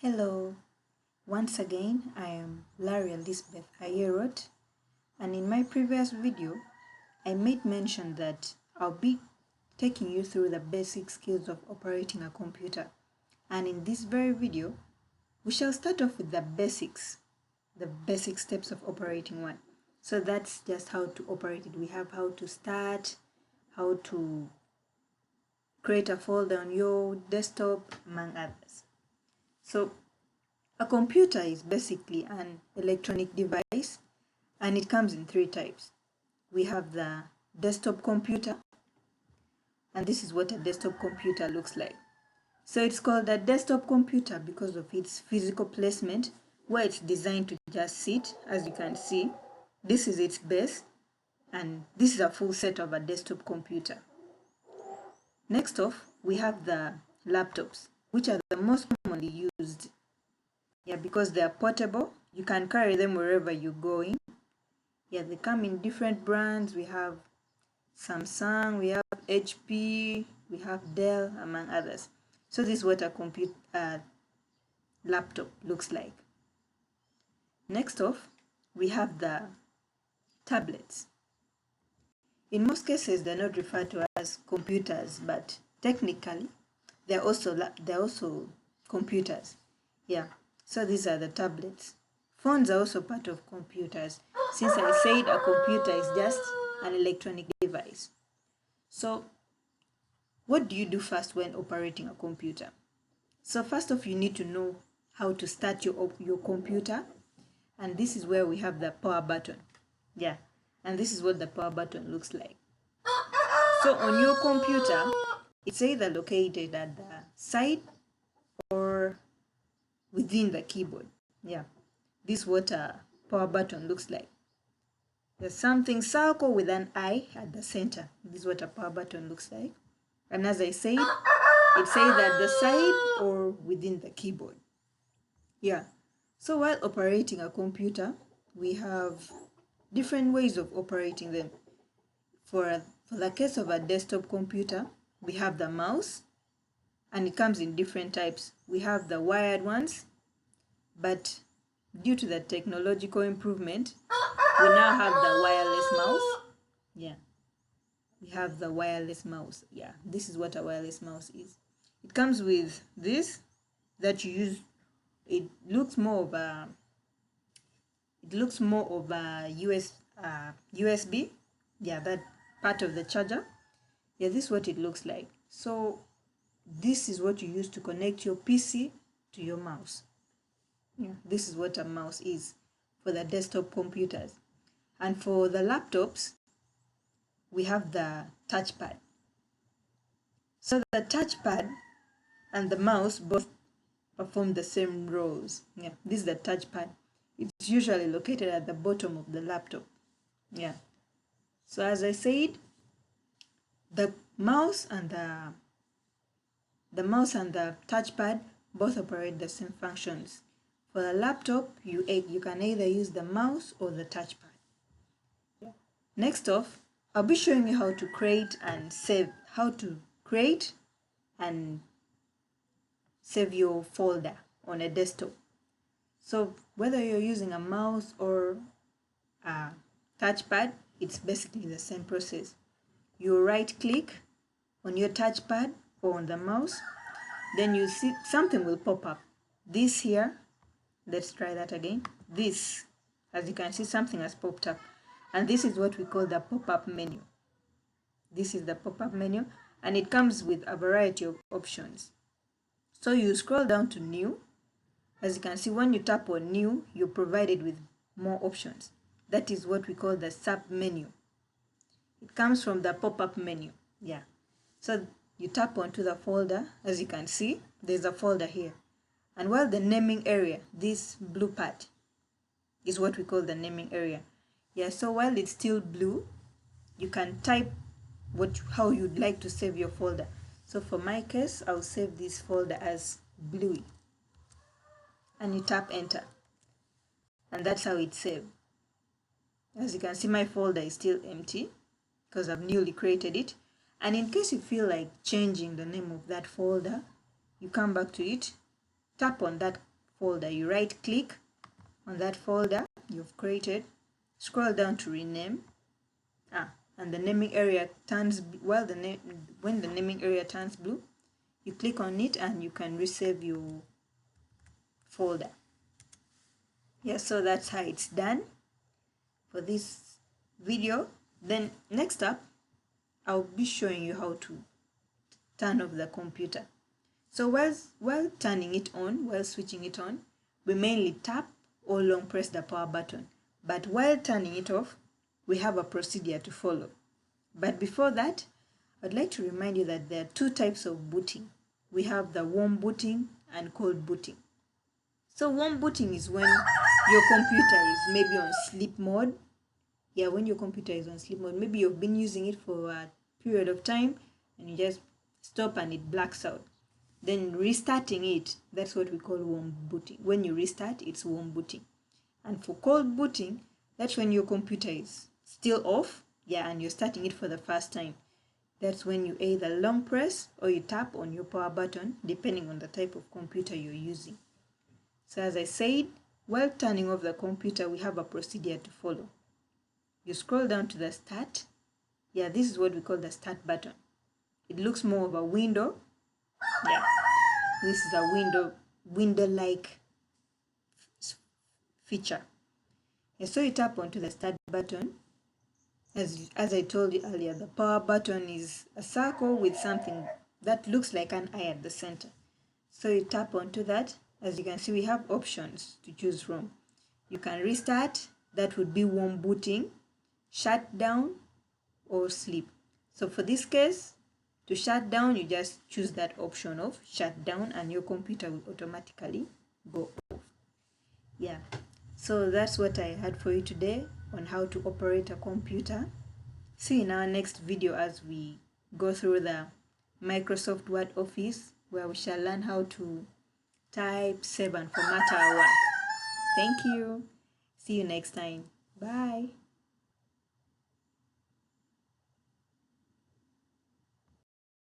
Hello, once again I am Larry Elizabeth Ayerot, and in my previous video I made mention that I'll be taking you through the basic skills of operating a computer, and in this very video we shall start off with the basic steps of operating one. So that's just how to operate it. We have how to start, how to create a folder on your desktop, among others. So a computer is basically an electronic device, and it comes in three types. We have the desktop computer, and this is what a desktop computer looks like. So it's called a desktop computer because of its physical placement, where it's designed to just sit. As you can see, this is its base, and this is a full set of a desktop computer. Next off, we have the laptops, which are the most commonly used. Because they are portable, you can carry them wherever you're going. They come in different brands. We have Samsung, we have HP, we have Dell, among others. So this is what a laptop looks like. Next off, we have the tablets. In most cases, they're not referred to as computers, but technically, they're also computers. So these are the tablets. Phones are also part of computers, since I said a computer is just an electronic device. So what do you do first when operating a computer? So first off, you need to know how to start your computer, and this is where we have the power button. And this is what the power button looks like. So on your computer, it's either located at the side or within the keyboard. This is what a power button looks like. There's something circle with an eye at the center. This is what a power button looks like. And as I said, it's either at the side or within the keyboard. So while operating a computer, we have different ways of operating them. For the case of a desktop computer, we have the mouse, and it comes in different types. We have the wired ones, but due to the technological improvement, we now have the wireless mouse. We have the wireless mouse. This is what a wireless mouse is. It comes with this that you use. It looks more of a USB. That part of the charger. This is what it looks like. So this is what you use to connect your PC to your mouse. This is what a mouse is for the desktop computers. And for the laptops, we have the touchpad. So the touchpad and the mouse both perform the same roles. This is the touchpad. It's usually located at the bottom of the laptop. So as I said, the mouse and the touchpad both operate the same functions. For the laptop, you can either use the mouse or the touchpad. Next off, I'll be showing you how to create and save your folder on a desktop. So whether you're using a mouse or a touchpad, it's basically the same process. You right click on your touchpad or on the mouse, then you see something will pop up. This here, let's try that again. This, as you can see, something has popped up, and this is what we call the pop-up menu. This is the pop-up menu, and it comes with a variety of options. So you scroll down to new. As you can see, when you tap on new, you're provided with more options. That is what we call the sub-menu. It comes from the pop-up menu. So you tap onto the folder. As you can see, there's a folder here. And while the naming area, this blue part, is what we call the naming area. So while it's still blue, you can type how you'd like to save your folder. So for my case, I'll save this folder as Bluey. And you tap enter. And that's how it's saved. As you can see, my folder is still empty because I've newly created it. And in case you feel like changing the name of that folder, you come back to it, tap on that folder. You right click on that folder you've created, scroll down to rename, and the naming area turns, when the naming area turns blue, you click on it and you can resave your folder. Yeah, so that's how it's done for this video. Then next up, I'll be showing you how to turn off the computer. So while turning it on, while switching it on, we mainly tap or long press the power button. But while turning it off, we have a procedure to follow. But before that, I'd like to remind you that there are two types of booting. We have the warm booting and cold booting. So warm booting is when your computer is maybe on sleep mode. Yeah, when your computer is on sleep mode, maybe you've been using it for a period of time and you just stop and it blacks out. Then restarting it, that's what we call warm booting. When you restart, it's warm booting. And for cold booting, that's when your computer is still off, yeah, and you're starting it for the first time. That's when you either long press or you tap on your power button, depending on the type of computer you're using. So as I said, while turning off the computer, we have a procedure to follow. You scroll down to the start. Yeah, this is what we call the start button. It looks more of a window. Yeah, this is a window-like feature. And so you tap onto the start button. As I told you earlier, the power button is a circle with something that looks like an eye at the center. So you tap onto that. As you can see, we have options to choose from. You can restart, that would be warm booting, shut down, or sleep. So for this case, to shut down, you just choose that option of shut down and your computer will automatically go off. Yeah, so that's what I had for you today on how to operate a computer. See you in our next video as we go through the Microsoft Word Office, where we shall learn how to type, save, and format our work. Thank you. See you next time. Bye.